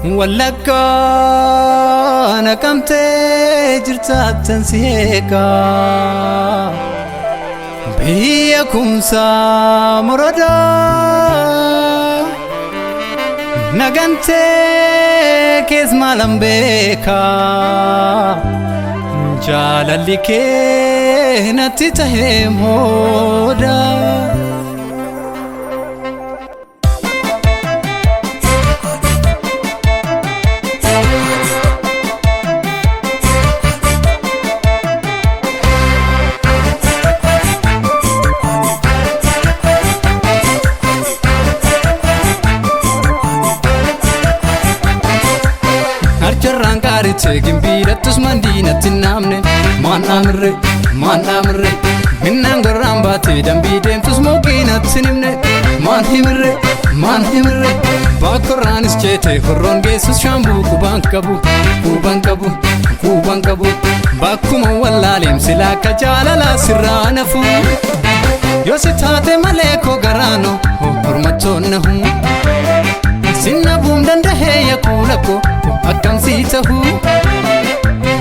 Wallagga naqamtee jirtaatan si eega biyya kumsaa muradaa nagantee kees maalan beeka jaalalli kee natti tahee mooda. Gimbirattus mandinatti namne manamre minnan garran baate dambi deemtus moginatti nimne man himre bakkoranis jeete horron geessus shambu kuban qabu bakkuma wallaleem silaa ka jaalala sirraa nafu yoo si taate malee koo garaano hormachoonnahu sinna buum dandahee yakuulakko akkam sii tahu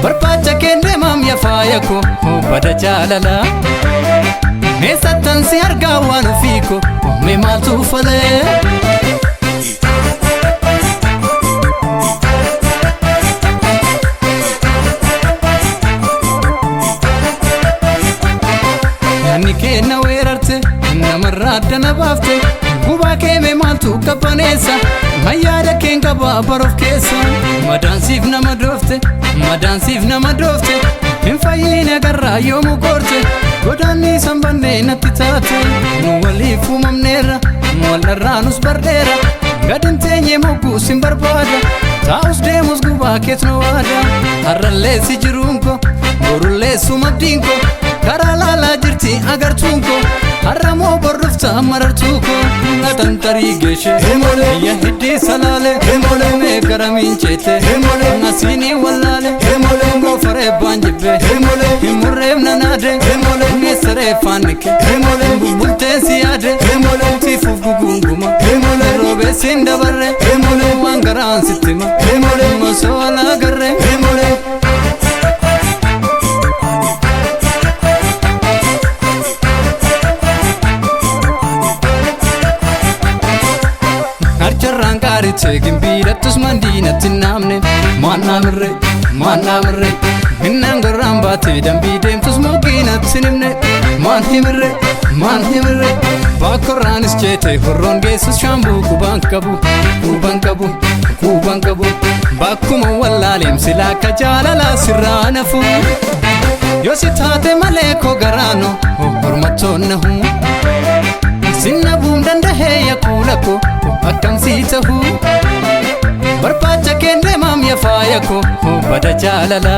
barbaacha kenne maam yafaayako bada jaalala meessattan si argaa waan ofiiko mee maaltu falee. Yaanni kenna weerarte namarraa addana baafte gubaa kee mee maaltu qabbaneessa mayyaada keen qabaa baroof keessa madaansiif nama doofte hin fayyine garraa yoomuu goorte godaanni sanbannee natti taate nu waliif uumamneerra wal'arraa nus bardeera gadin teenyee mogguus hin barbaada taa'us deemus gubaa keet nu waada har'allee si jiruunko borulleessu mabdiinko karaa laalaa jirti agartuunko har'amoo borrufta marartuuko natantarii geeshe ya hiddii salaale mee garamiin ceete nasiinii wallaale goofaree baan jibbe himurreef nanaade meessaree faannike bulbultee si yaade tiifuuf guguunguma roobeessiin dabarre waan garaan sittima masoo alaagarre. Gimbirattus mandinatti namne manamre minnan garran baate dambi deemtus moginatti nimne man himre bakkoranis jeete horron geessus shambu kuban qabu bakkuma wallaleem silaa ka jaalala sirraa nafu yoo si taate malee koo garaano hormachoonnahu sinna buum dandahee yakuulakko akkam sii tahu barbaacha kenne maam yafaayako bada jaalala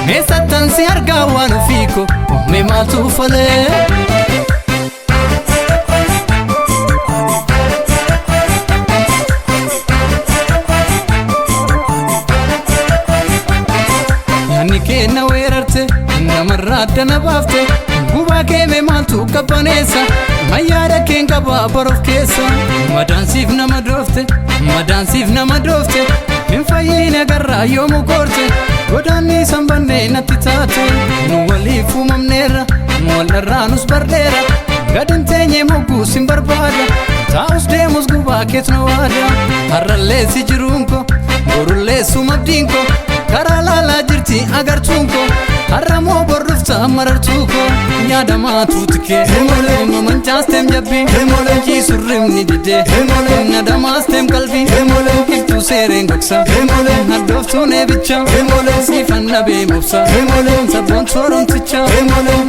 meessattan si argaa waan ofiiko mee maaltu falee. Yaanni kenna weerarte namarraa addana baafte gubaa kee mee maaltu qabbaneessa mayyaada keen qabaa baroof keessa madaansiif nama doofte hin fayyine garraa yoomuu goorte godaanni sanbannee natti taate nu waliif uumamneerra wal'arraa nus bardeera gadin teenyee mogguus hin barbaada taa'us deemus gubaa keet nu waada har'allee si jiruunko borulleessu mabdiinko karaa laalaa jirti agartuunko har'amoo borrufta marartuuko yaadamaa tuutikee mamanchaasteem jabbii kiisurrimni didee nadamaasteem qalbii iftuu seereen gogsa haddooftuun eebicha siifanna beemobsa sabboon sooromticha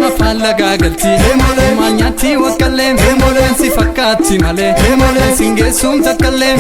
afaan lagaa galtii maal nyaattii waqqallee si fakkaatti malee singeessuun takkaallee.